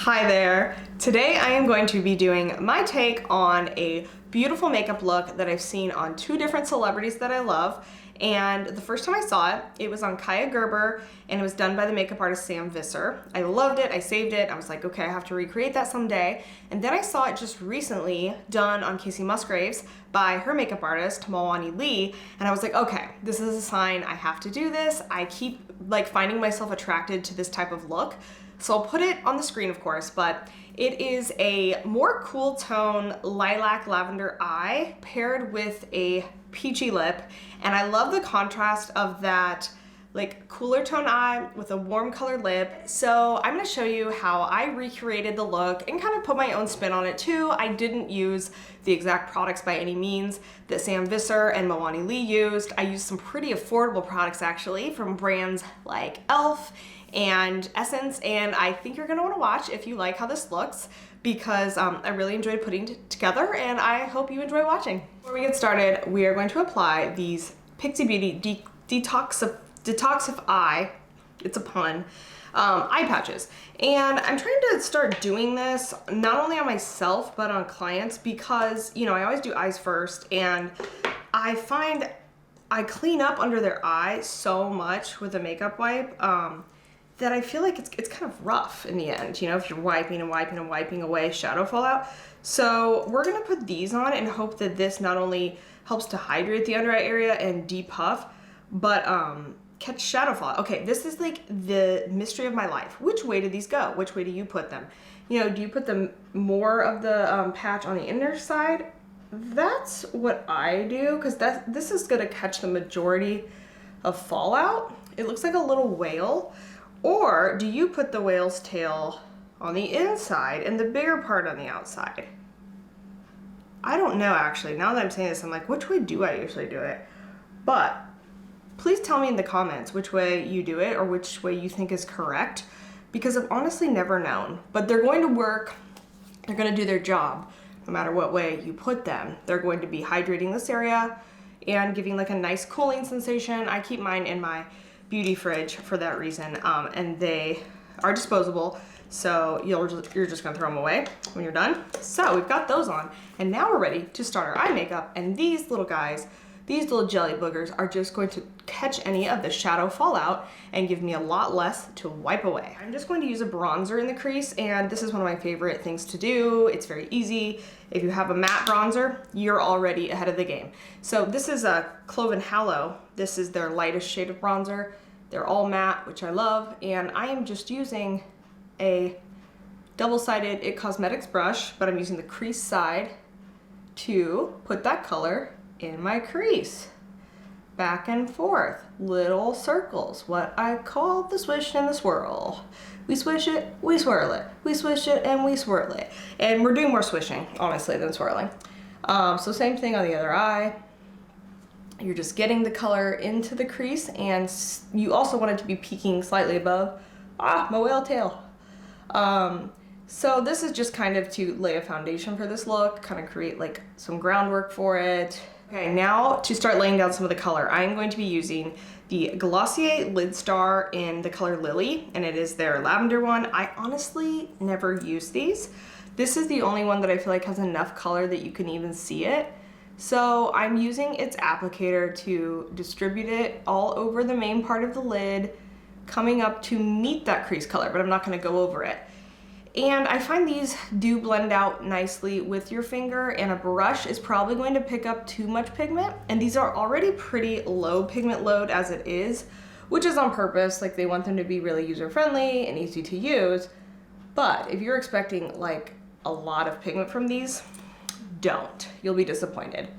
Hi there. Today I am going to be doing my take on a beautiful makeup look that I've seen on two different celebrities that I love. And the first time I saw it, it was on Kaia Gerber and it was done by the makeup artist Sam Visser. I loved it, I saved it, I was like, okay, I have to recreate that someday. And then I saw it just recently done on Kacey Musgraves by her makeup artist, Moani Lee. And I was like, okay, this is a sign I have to do this. I keep like finding myself attracted to this type of look. So I'll put it on the screen, of course, but it is a more cool tone lilac lavender eye paired with a peachy lip. And I love the contrast of that like cooler tone eye with a warm colored lip. So I'm gonna show you how I recreated the look and kind of put my own spin on it too. I didn't use the exact products by any means that Sam Visser and Moani Lee used. I used some pretty affordable products actually from brands like e.l.f. and Essence, and I think you're gonna wanna watch if you like how this looks because I really enjoyed putting it together and I hope you enjoy watching. Before we get started, we are going to apply these Pixie Beauty Detoxify, it's a pun, eye patches. And I'm trying to start doing this not only on myself but on clients because, you know, I always do eyes first and I find I clean up under their eye so much with a makeup wipe that I feel like it's kind of rough in the end, you know, if you're wiping and wiping and wiping away shadow fallout. So we're gonna put these on and hope that this not only helps to hydrate the under eye area and depuff, but catch shadow fallout. Okay, this is like the mystery of my life. Which way do these go? Which way do you put them? You know, do you put them more of the patch on the inner side? That's what I do, because this is gonna catch the majority of fallout. It looks like a little whale. Or do you put the whale's tail on the inside and the bigger part on the outside? I don't know actually. Now that I'm saying this, I'm like, which way do I usually do it? But please tell me in the comments which way you do it or which way you think is correct, because I've honestly never known. But they're going to work, they're going to do their job no matter what way you put them. They're going to be hydrating this area and giving like a nice cooling sensation. I keep mine in my beauty fridge for that reason, and they are disposable, so you're just gonna throw them away when you're done. So we've got those on, and now we're ready to start our eye makeup, and these little guys, these little jelly boogers are just going to catch any of the shadow fallout and give me a lot less to wipe away. I'm just going to use a bronzer in the crease, and this is one of my favorite things to do. It's very easy. If you have a matte bronzer, you're already ahead of the game. So this is a Cloven Hallow. This is their lightest shade of bronzer. They're all matte, which I love, and I am just using a double-sided IT Cosmetics brush, but I'm using the crease side to put that color in my crease. Back and forth, little circles, what I call the swish and the swirl. We swish it, we swirl it, we swish it, and we swirl it. And we're doing more swishing, honestly, than swirling. So same thing on the other eye. You're just getting the color into the crease, and you also want it to be peaking slightly above. Ah, my whale tail. So this is just kind of to lay a foundation for this look, kind of create like some groundwork for it. Okay, now to start laying down some of the color, I'm going to be using the Glossier Lid Star in the color Lily, and it is their lavender one. I honestly never use these. This is the only one that I feel like has enough color that you can even see it. So I'm using its applicator to distribute it all over the main part of the lid, coming up to meet that crease color, but I'm not gonna go over it. And I find these do blend out nicely with your finger, and a brush is probably going to pick up too much pigment. And these are already pretty low pigment load as it is, which is on purpose. Like, they want them to be really user-friendly and easy to use. But if you're expecting like a lot of pigment from these, don't. You'll be disappointed.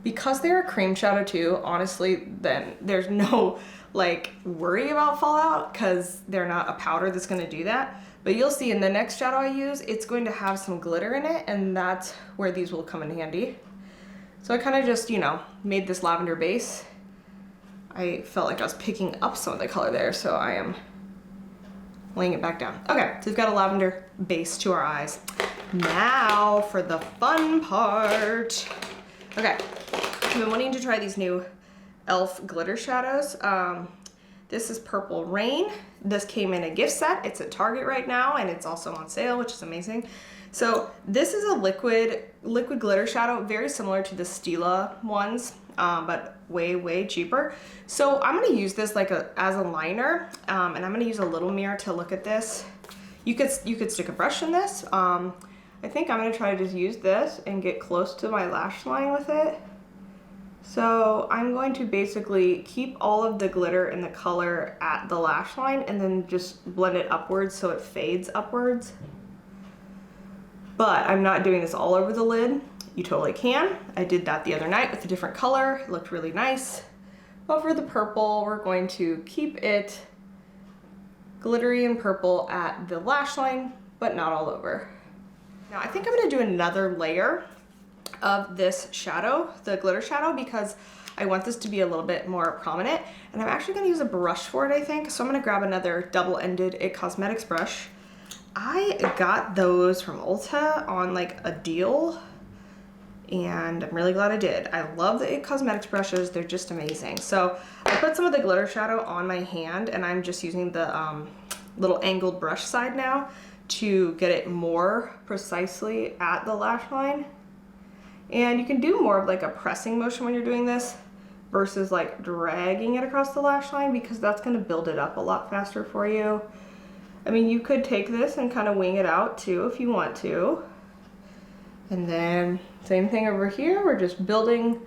Because they're a cream shadow too, honestly, then there's no like worry about fallout because they're not a powder that's gonna do that. But you'll see in the next shadow I use, it's going to have some glitter in it, and that's where these will come in handy. So I kind of just, you know, made this lavender base. I felt like I was picking up some of the color there, so I am laying it back down. Okay, so we've got a lavender base to our eyes. Now for the fun part. Okay, I've been wanting to try these new e.l.f. glitter shadows. This is Purple Rain. This came in a gift set. It's at Target right now, and it's also on sale, which is amazing. So this is a liquid glitter shadow, very similar to the Stila ones, but way cheaper. So I'm gonna use this like as a liner, and I'm gonna use a little mirror to look at this. You could stick a brush in this. I think I'm gonna try to just use this and get close to my lash line with it. So I'm going to basically keep all of the glitter and the color at the lash line and then just blend it upwards so it fades upwards. But I'm not doing this all over the lid. You totally can. I did that the other night with a different color. It looked really nice. But for the purple, we're going to keep it glittery and purple at the lash line, but not all over. Now I think I'm gonna do another layer of this shadow, the glitter shadow, because I want this to be a little bit more prominent. And I'm actually gonna use a brush for it, I think. So I'm gonna grab another double-ended It Cosmetics brush. I got those from Ulta on like a deal, and I'm really glad I did. I love the It Cosmetics brushes, they're just amazing. So I put some of the glitter shadow on my hand, and I'm just using the little angled brush side now to get it more precisely at the lash line. And you can do more of like a pressing motion when you're doing this versus like dragging it across the lash line, because that's gonna build it up a lot faster for you. I mean, you could take this and kind of wing it out too if you want to. And then same thing over here, we're just building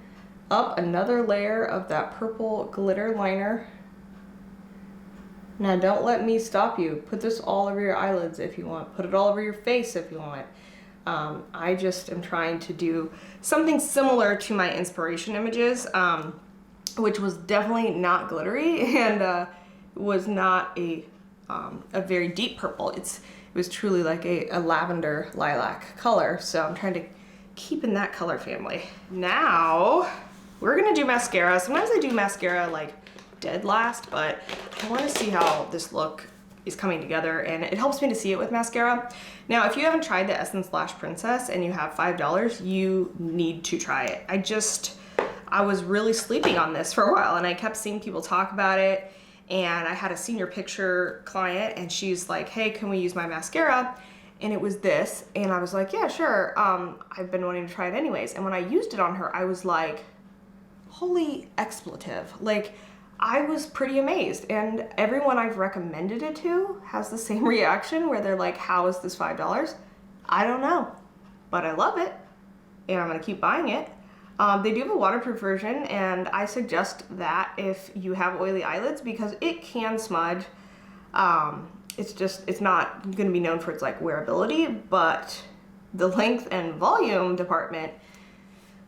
up another layer of that purple glitter liner. Now don't let me stop you. Put this all over your eyelids if you want. Put it all over your face if you want. I just am trying to do something similar to my inspiration images, which was definitely not glittery and was not a very deep purple. It was truly like a lavender lilac color. So I'm trying to keep in that color family. Now we're gonna do mascara. Sometimes I do mascara like dead last, but I want to see how this look is coming together, and it helps me to see it with mascara. Now, if you haven't tried the Essence Lash Princess and you have $5, you need to try it. I was really sleeping on this for a while, and I kept seeing people talk about it, and I had a senior picture client, and she's like, hey, can we use my mascara? And it was this, and I was like, yeah, sure. I've been wanting to try it anyways. And when I used it on her, I was like, holy expletive. Like, I was pretty amazed, and everyone I've recommended it to has the same reaction where they're like, how is this $5? I don't know, but I love it, and I'm gonna keep buying it. They do have a waterproof version, and I suggest that if you have oily eyelids, because it can smudge. It's not gonna be known for its like wearability, but the length and volume department,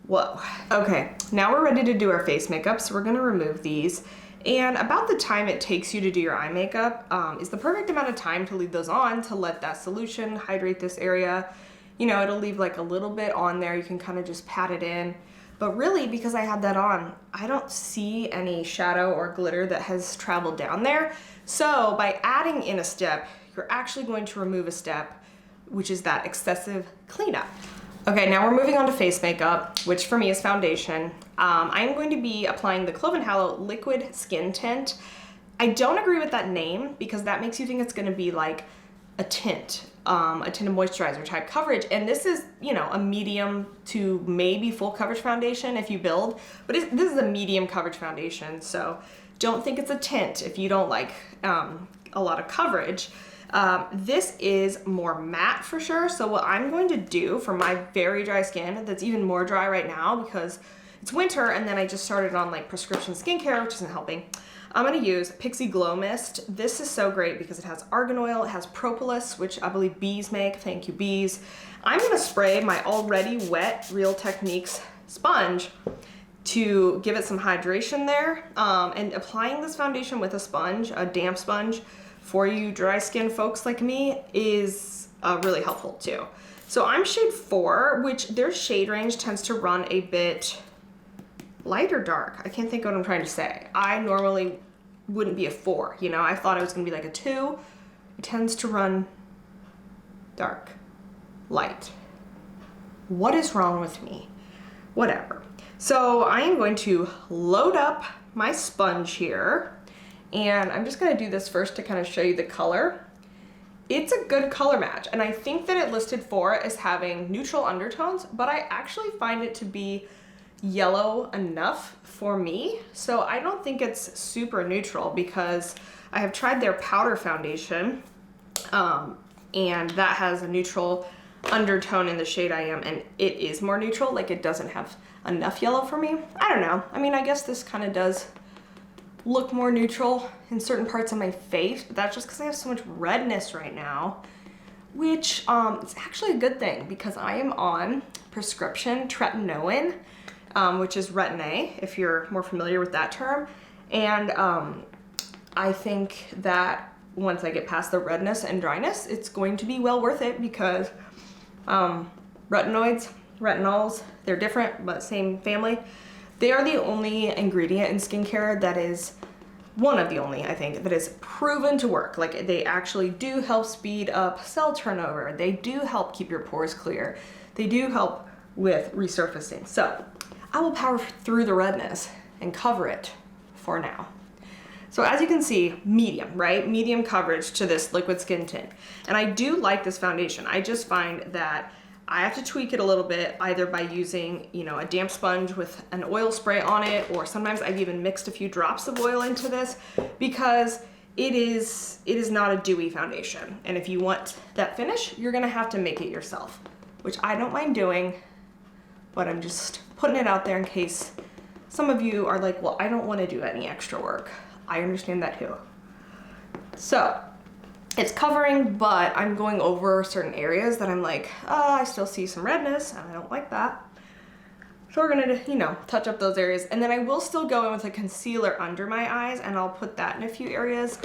whoa. Okay, now we're ready to do our face makeup, so we're gonna remove these. And about the time it takes you to do your eye makeup is the perfect amount of time to leave those on to let that solution hydrate this area. You know, it'll leave like a little bit on there. You can kind of just pat it in. But really, because I had that on, I don't see any shadow or glitter that has traveled down there. So by adding in a step, you're actually going to remove a step, which is that excessive cleanup. Okay, now we're moving on to face makeup, which for me is foundation. I'm going to be applying the Clove & Hallow Liquid Skin Tint. I don't agree with that name because that makes you think it's gonna be like a tint of moisturizer type coverage. And this is, you know, a medium to maybe full coverage foundation if you build, but this is a medium coverage foundation. So don't think it's a tint if you don't like a lot of coverage. This is more matte for sure. So what I'm going to do for my very dry skin, that's even more dry right now because it's winter and then I just started on like prescription skincare, which isn't helping. I'm gonna use Pixi Glow Mist. This is so great because it has argan oil, it has propolis, which I believe bees make. Thank you, bees. I'm gonna spray my already wet Real Techniques sponge to give it some hydration there. And applying this foundation with a sponge, a damp sponge, for you dry skin folks like me is really helpful too. So I'm shade 4, which their shade range tends to run a bit light or dark. I can't think of what I'm trying to say. I normally wouldn't be a 4, you know? I thought I was gonna be like a 2. It tends to run dark, light. What is wrong with me? Whatever. So I am going to load up my sponge here, And I'm just gonna do this first to kind of show you the color. It's a good color match, and I think that it listed for it as having neutral undertones, but I actually find it to be yellow enough for me. So I don't think it's super neutral, because I have tried their powder foundation, and that has a neutral undertone in the shade I am, and it is more neutral. Like, it doesn't have enough yellow for me. I don't know. I mean, I guess this kind of does look more neutral in certain parts of my face, but that's just because I have so much redness right now, which is actually a good thing, because I am on prescription tretinoin, which is Retin-A, if you're more familiar with that term. And I think that once I get past the redness and dryness, it's going to be well worth it, because retinols, they're different, but same family. They are the only ingredient in skincare that is one of the only, I think, that is proven to work. Like, they actually do help speed up cell turnover. They do help keep your pores clear. They do help with resurfacing. So I will power through the redness and cover it for now. So as you can see, medium, right? Medium coverage to this liquid skin tint. And I do like this foundation. I just find that I have to tweak it a little bit, either by using, you know, a damp sponge with an oil spray on it, or sometimes I've even mixed a few drops of oil into this, because it is not a dewy foundation. And if you want that finish, you're gonna have to make it yourself, which I don't mind doing, but I'm just putting it out there in case some of you are like, well, I don't want to do any extra work. I understand that too. So it's covering, but I'm going over certain areas that I'm like, I still see some redness and I don't like that. So we're gonna, you know, touch up those areas. And then I will still go in with a concealer under my eyes, and I'll put that in a few areas.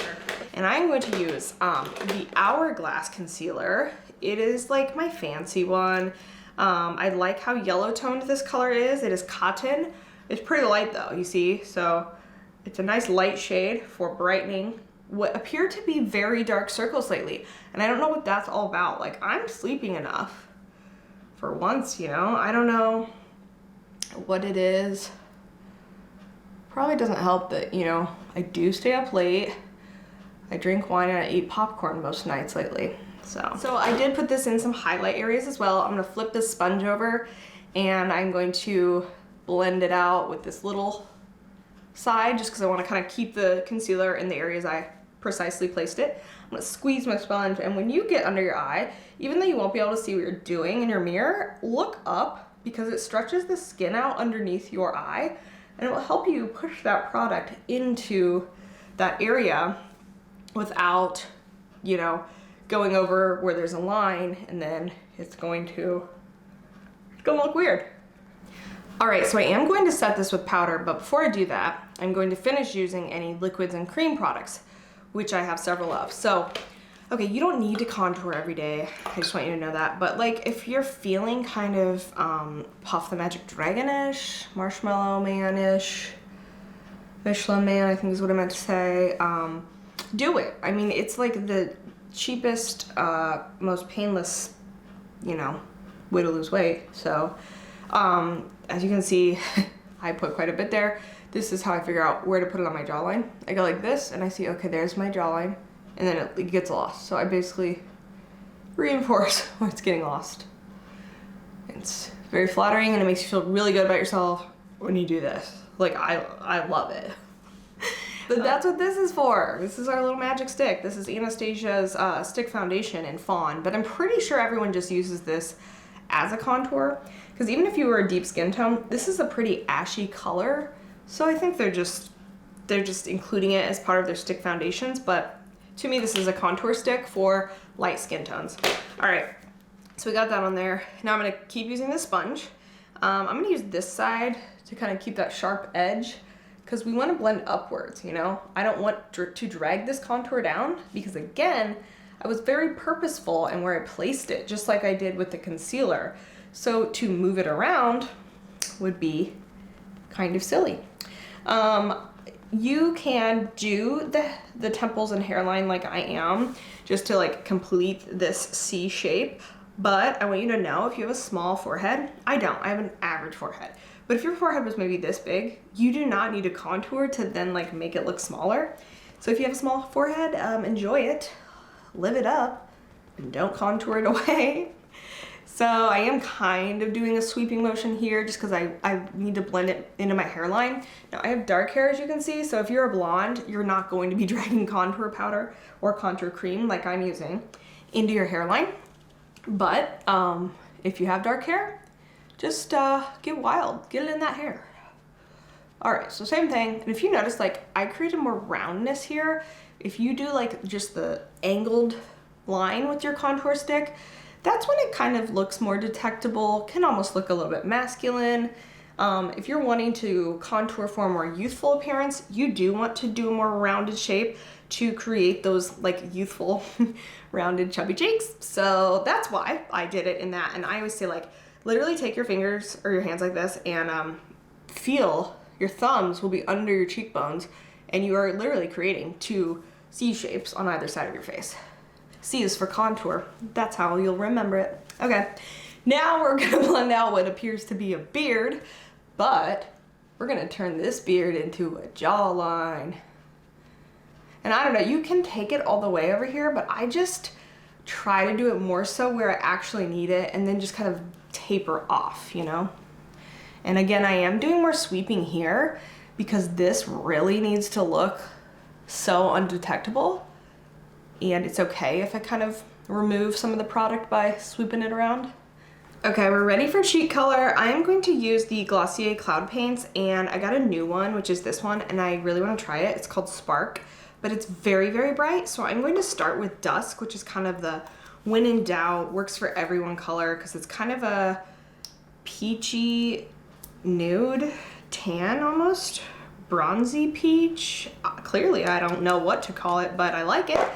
And I'm going to use the Hourglass concealer. It is like my fancy one. I like how yellow toned this color is. It is cotton. It's pretty light though, you see? So it's a nice light shade for brightening what appear to be very dark circles lately. And I don't know what that's all about. Like, I'm sleeping enough for once, you know? I don't know what it is. Probably doesn't help that, you know, I do stay up late. I drink wine and I eat popcorn most nights lately. So I did put this in some highlight areas as well. I'm gonna flip this sponge over, and I'm going to blend it out with this little side, just because I want to kind of keep the concealer in the areas I precisely placed it. I'm gonna squeeze my sponge, and when you get under your eye, even though you won't be able to see what you're doing in your mirror, look up, because it stretches the skin out underneath your eye, and it will help you push that product into that area without, you know, going over where there's a line, and then it's gonna look weird. All right, so I am going to set this with powder, but before I do that, I'm going to finish using any liquids and cream products, which I have several of. So, okay, you don't need to contour every day. I just want you to know that. But like, if you're feeling kind of Puff the Magic Dragon-ish, Marshmallow Man-ish, Michelin Man, I think is what I meant to say, do it. I mean, it's like the cheapest, most painless, you know, way to lose weight. So, as you can see, I put quite a bit there. This is how I figure out where to put it on my jawline. I go like this, and I see, okay, there's my jawline, and then it gets lost. So I basically reinforce what's getting lost. It's very flattering, and it makes you feel really good about yourself when you do this. Like, I love it. But that's what this is for. This is our little magic stick. This is Anastasia's stick foundation in Fawn, but I'm pretty sure everyone just uses this as a contour, because even if you were a deep skin tone, this is a pretty ashy color. So I think they're just including it as part of their stick foundations, but to me this is a contour stick for light skin tones. All right, so we got that on there. Now I'm gonna keep using this sponge. I'm gonna use this side to kind of keep that sharp edge, because we want to blend upwards, you know? I don't want to drag this contour down, because again, I was very purposeful in where I placed it, just like I did with the concealer. So to move it around would be kind of silly. You can do the temples and hairline like I am, just to like complete this C shape. But I want you to know, if you have a small forehead, I don't, I have an average forehead. But if your forehead was maybe this big, you do not need to contour to then like make it look smaller. So if you have a small forehead, enjoy it, live it up, and don't contour it away. So I am kind of doing a sweeping motion here just because I need to blend it into my hairline. Now I have dark hair, as you can see, so if you're a blonde, you're not going to be dragging contour powder or contour cream like I'm using into your hairline. But if you have dark hair, just get wild, get it in that hair. All right, so same thing. And if you notice, like I created more roundness here. If you do like just the angled line with your contour stick, that's when it kind of looks more detectable, can almost look a little bit masculine. If you're wanting to contour for a more youthful appearance, you do want to do a more rounded shape to create those like youthful rounded chubby cheeks. So that's why I did it in that. And I always say, like, literally take your fingers or your hands like this and feel your thumbs will be under your cheekbones, and you are literally creating two C shapes on either side of your face. C is for contour. That's how you'll remember it. Okay, now we're gonna blend out what appears to be a beard, but we're gonna turn this beard into a jawline. And I don't know, you can take it all the way over here, but I just try to do it more so where I actually need it and then just kind of taper off, you know? And again, I am doing more sweeping here because this really needs to look so undetectable. And it's okay if I kind of remove some of the product by sweeping it around. Okay, we're ready for cheek color. I'm going to use the Glossier Cloud Paints, and I got a new one, which is this one, and I really want to try it. It's called Spark, but it's very, very bright. So I'm going to start with Dusk, which is kind of the when in doubt, works for everyone color, because it's kind of a peachy nude tan, almost bronzy peach. Clearly, I don't know what to call it, but I like it.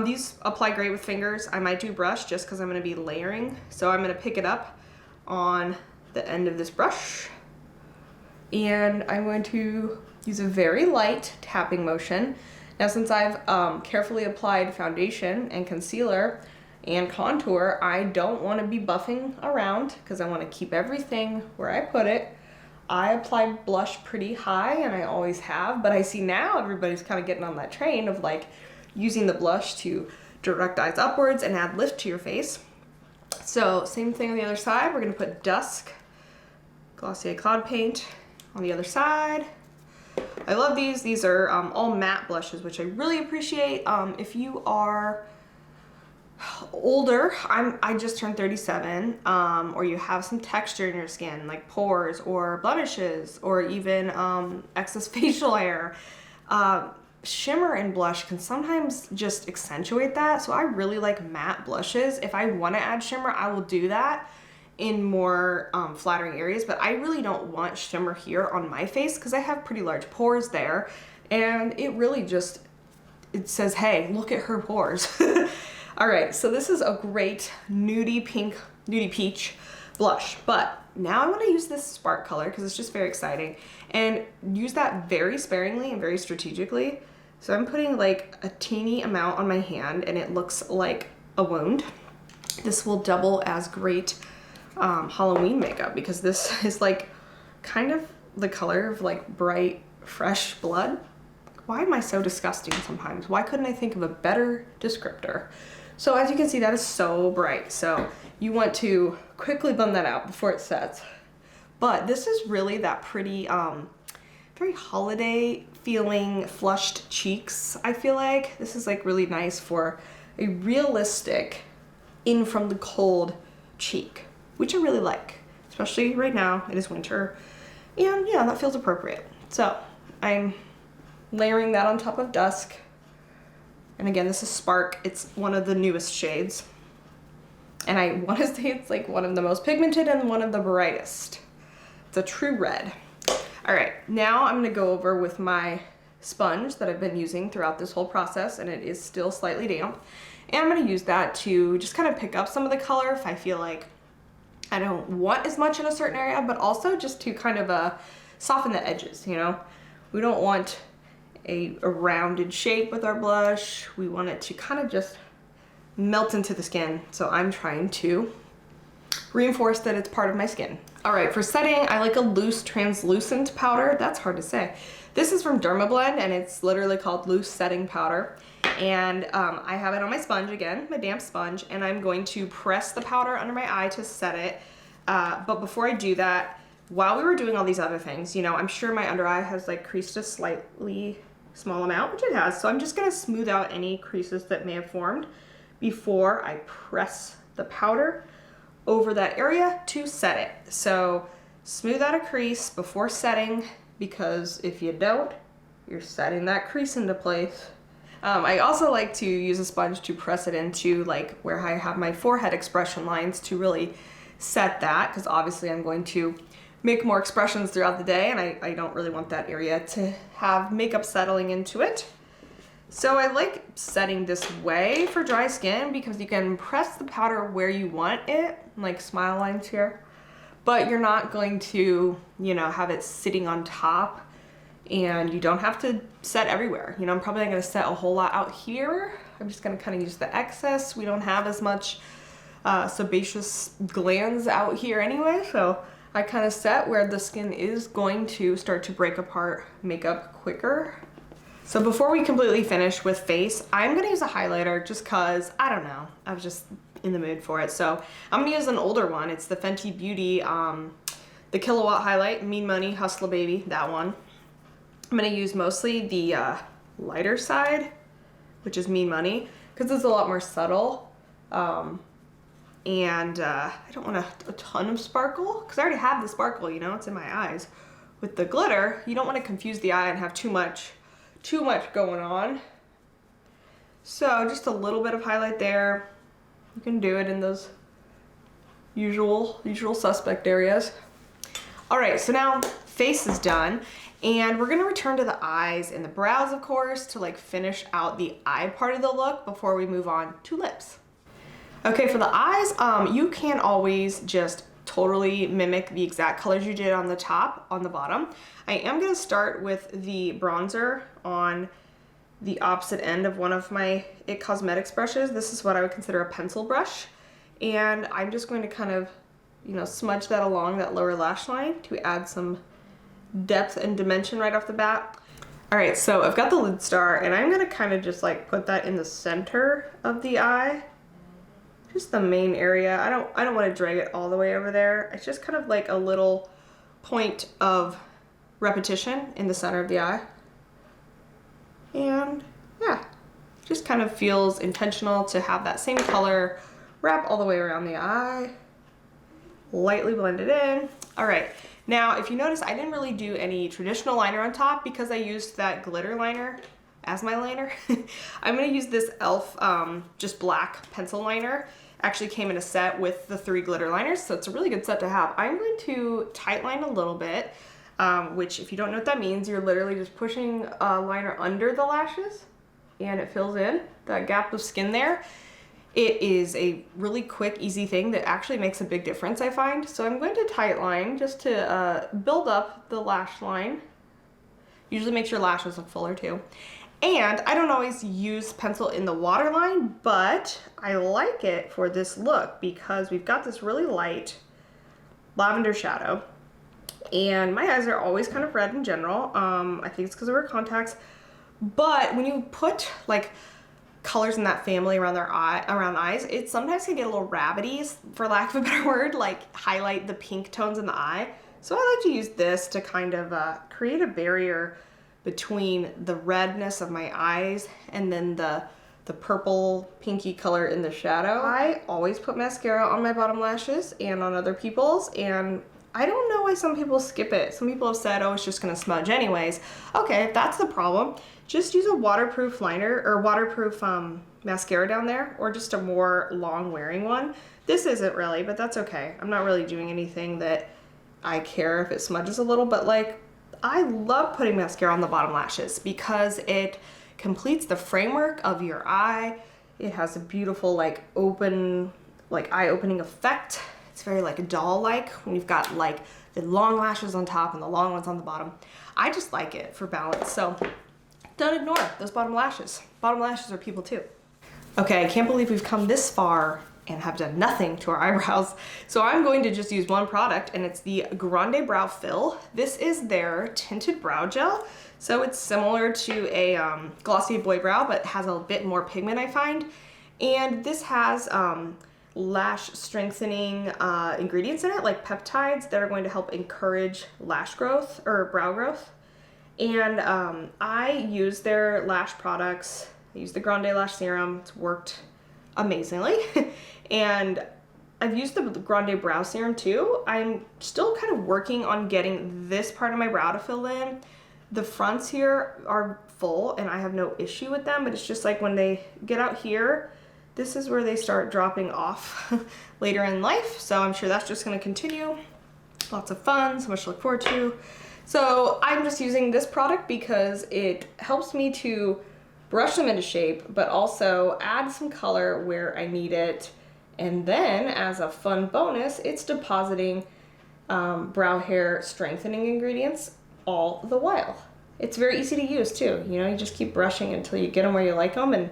These apply great with fingers. I might do brush just because I'm going to be layering. So I'm going to pick it up on the end of this brush. And I'm going to use a very light tapping motion. Now, since I've carefully applied foundation and concealer and contour, I don't want to be buffing around because I want to keep everything where I put it. I applied blush pretty high, and I always have, but I see now everybody's kind of getting on that train of like using the blush to direct eyes upwards and add lift to your face. So same thing on the other side. We're gonna put Dusk Glossier Cloud Paint on the other side. I love these. These are all matte blushes, which I really appreciate. If you are older, I just turned 37, or you have some texture in your skin, like pores or blemishes, or even excess facial hair, shimmer and blush can sometimes just accentuate that. So I really like matte blushes. If I want to add shimmer, I will do that in more flattering areas, but I really don't want shimmer here on my face because I have pretty large pores there, and it really just, it says, hey, look at her pores. All right, so this is a great nudie pink, nudie peach blush, but now I want to use this Spark color because it's just very exciting, and use that very sparingly and very strategically. So I'm putting like a teeny amount on my hand, and it looks like a wound. This will double as great Halloween makeup because this is like kind of the color of like bright, fresh blood. Why am I so disgusting sometimes? Why couldn't I think of a better descriptor? So as you can see, that is so bright. So you want to quickly blend that out before it sets. But this is really that pretty, very holiday feeling flushed cheeks. I feel like this is like really nice for a realistic in from the cold cheek, which I really like, especially right now. It is winter, and yeah, that feels appropriate. So I'm layering that on top of Dusk. And again, this is Spark. It's one of the newest shades. And I want to say it's like one of the most pigmented and one of the brightest. It's a true red. All right, now I'm gonna go over with my sponge that I've been using throughout this whole process, and it is still slightly damp. And I'm gonna use that to just kind of pick up some of the color if I feel like I don't want as much in a certain area, but also just to kind of soften the edges, you know? We don't want a rounded shape with our blush. We want it to kind of just melt into the skin. So I'm trying to reinforce that it's part of my skin. All right, for setting, I like a loose translucent powder. That's hard to say. This is from Dermablend, and it's literally called Loose Setting Powder. And I have it on my sponge again, my damp sponge, and I'm going to press the powder under my eye to set it. But before I do that, while we were doing all these other things, you know, I'm sure my under eye has like creased a slightly small amount, which it has. So I'm just gonna smooth out any creases that may have formed before I press the powder over that area to set it. So smooth out a crease before setting, because if you don't, you're setting that crease into place. I also like to use a sponge to press it into like where I have my forehead expression lines to really set that, because obviously I'm going to make more expressions throughout the day, and I don't really want that area to have makeup settling into it. So I like setting this way for dry skin because you can press the powder where you want it, like smile lines here, but you're not going to, you know, have it sitting on top, and you don't have to set everywhere. You know, I'm probably not gonna set a whole lot out here. I'm just gonna kind of use the excess. We don't have as much sebaceous glands out here anyway, so I kind of set where the skin is going to start to break apart makeup quicker. So before we completely finish with face, I'm gonna use a highlighter just cause, I don't know, I was just in the mood for it. So I'm gonna use an older one. It's the Fenty Beauty, the Kilowatt Highlight, Mean Money, Hustla Baby, that one. I'm gonna use mostly the lighter side, which is Mean Money, because it's a lot more subtle. And I don't want a ton of sparkle, because I already have the sparkle, you know, it's in my eyes. With the glitter, you don't want to confuse the eye and have too much going on. So just a little bit of highlight there. You can do it in those usual suspect areas. All right, so now face is done, and we're gonna return to the eyes and the brows, of course, to like finish out the eye part of the look before we move on to lips. Okay, for the eyes, you can always just totally mimic the exact colors you did on the top, on the bottom. I am gonna start with the bronzer on the opposite end of one of my IT Cosmetics brushes. This is what I would consider a pencil brush. And I'm just going to kind of, you know, smudge that along that lower lash line to add some depth and dimension right off the bat. All right, so I've got the lid star, and I'm gonna kind of just like put that in the center of the eye. Just the main area. I don't want to drag it all the way over there. It's just kind of like a little point of repetition in the center of the eye. And yeah, just kind of feels intentional to have that same color wrap all the way around the eye. Lightly blend it in. All right, now if you notice, I didn't really do any traditional liner on top because I used that glitter liner as my liner. I'm gonna use this e.l.f. Just black pencil liner. Actually came in a set with the 3 glitter liners, so it's a really good set to have. I'm going to tight line a little bit, which if you don't know what that means, you're literally just pushing a liner under the lashes and it fills in that gap of skin there. It is a really quick, easy thing that actually makes a big difference, I find. So I'm going to tight line just to build up the lash line. Usually makes your lashes look fuller too. And I don't always use pencil in the waterline, but I like it for this look because we've got this really light lavender shadow. And my eyes are always kind of red in general. I think it's because I wear contacts. But when you put like colors in that family around around eyes, it sometimes can get a little rabbity, for lack of a better word, like highlight the pink tones in the eye. So I like to use this to kind of create a barrier between the redness of my eyes and then the purple pinky color in the shadow. I always put mascara on my bottom lashes and on other people's, and I don't know why some people skip it. Some people have said, oh, it's just gonna smudge anyways. Okay, if that's the problem, just use a waterproof liner or waterproof mascara down there, or just a more long wearing one. This isn't really, but that's okay. I'm not really doing anything that I care if it smudges a little, but like, I love putting mascara on the bottom lashes because it completes the framework of your eye. It has a beautiful like open, like eye-opening effect. It's very like doll-like when you've got like the long lashes on top and the long ones on the bottom. I just like it for balance, so don't ignore those bottom lashes. Bottom lashes are people too. Okay, I can't believe we've come this far and have done nothing to our eyebrows. So I'm going to just use one product, and it's the Grande Brow Fill. This is their tinted brow gel. So it's similar to a Glossier Boy Brow, but has a bit more pigment, I find. And this has lash strengthening ingredients in it, like peptides that are going to help encourage lash growth or brow growth. And I use their lash products. I use the Grande Lash Serum. It's worked amazingly. And I've used the Grande Brow Serum too. I'm still kind of working on getting this part of my brow to fill in. The fronts here are full and I have no issue with them, but it's just like when they get out here, this is where they start dropping off later in life. So I'm sure that's just gonna continue. Lots of fun, so much to look forward to. So I'm just using this product because it helps me to brush them into shape, but also add some color where I need it. And then as a fun bonus, it's depositing brow hair strengthening ingredients all the while. It's very easy to use too. You know, you just keep brushing until you get them where you like them, and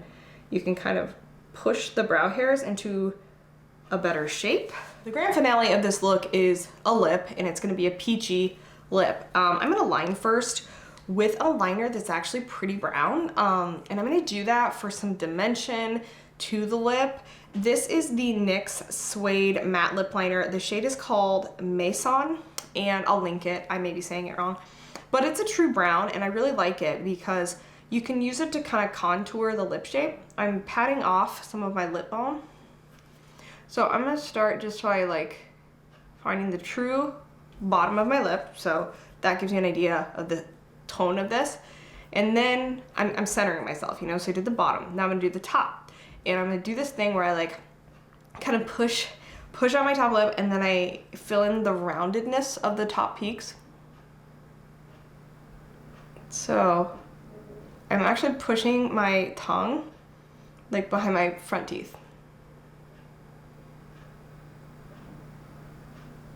you can kind of push the brow hairs into a better shape. The grand finale of this look is a lip, and it's gonna be a peachy lip. I'm gonna line first with a liner that's actually pretty brown, and I'm gonna do that for some dimension to the lip. This is the NYX Suede Matte Lip Liner. The shade is called Maison, and I'll link it. I may be saying it wrong, but it's a true brown, and I really like it because you can use it to kind of contour the lip shape. I'm patting off some of my lip balm. So I'm gonna start just by like finding the true bottom of my lip. So that gives you an idea of the tone of this. And then I'm centering myself, you know, so I did the bottom. Now I'm gonna do the top. And I'm gonna do this thing where I like kind of push on my top lip, and then I fill in the roundedness of the top peaks. So I'm actually pushing my tongue like behind my front teeth.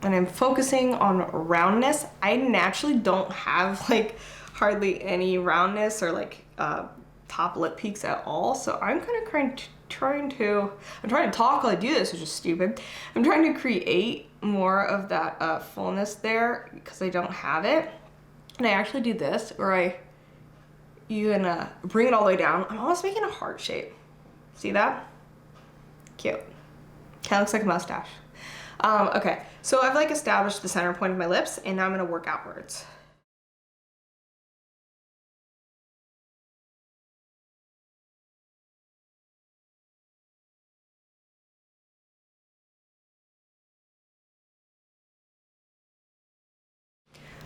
And I'm focusing on roundness. I naturally don't have like hardly any roundness or like top lip peaks at all. So I'm kind of trying to talk while I do this, which is stupid. I'm trying to create more of that fullness there because I don't have it. And I actually do this where I even bring it all the way down. I'm almost making a heart shape. See that? Cute. Kind of looks like a mustache. Okay, so I've like established the center point of my lips, and now I'm gonna work outwards.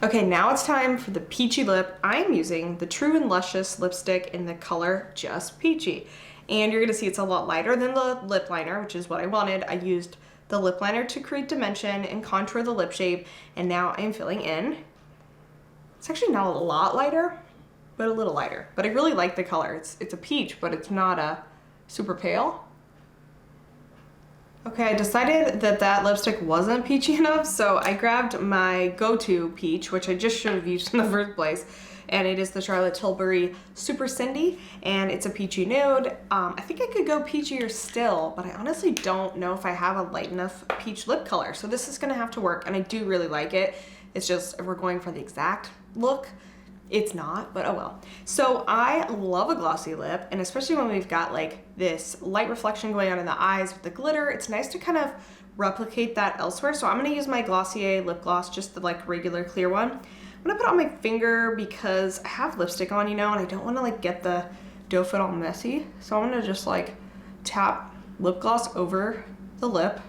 Okay, now it's time for the peachy lip. I'm using the True and Luscious lipstick in the color Just Peachy. And you're gonna see it's a lot lighter than the lip liner, which is what I wanted. I used the lip liner to create dimension and contour the lip shape, and now I'm filling in. It's actually not a lot lighter, but a little lighter. But I really like the color. It's a peach, but it's not a super pale. Okay, I decided that lipstick wasn't peachy enough, so I grabbed my go-to peach, which I just should have used in the first place, and it is the Charlotte Tilbury Super Cindy, and it's a peachy nude. I think I could go peachier still, but I honestly don't know if I have a light enough peach lip color, so this is gonna have to work, and I do really like it. It's just, if we're going for the exact look, it's not, but oh well. So I love a glossy lip, and especially when we've got like this light reflection going on in the eyes with the glitter, it's nice to kind of replicate that elsewhere. So I'm gonna use my Glossier lip gloss, just the like regular clear one. I'm gonna put it on my finger because I have lipstick on, you know, and I don't wanna like get the dough foot all messy. So I'm gonna just like tap lip gloss over the lip.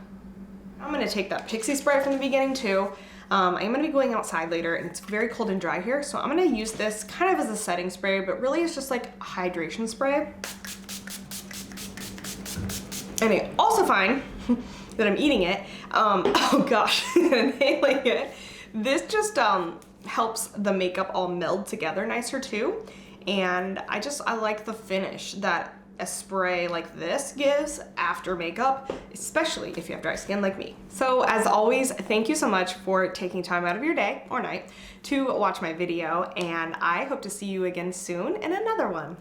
I'm gonna take that pixie spray from the beginning too. I'm gonna be going outside later, and it's very cold and dry here, so I'm gonna use this kind of as a setting spray, but really it's just like a hydration spray. And I also find that I'm eating it. Oh gosh, inhaling it. This just helps the makeup all meld together nicer too. And I like the finish that a spray like this gives after makeup, especially if you have dry skin like me. So as always, thank you so much for taking time out of your day or night to watch my video, and I hope to see you again soon in another one.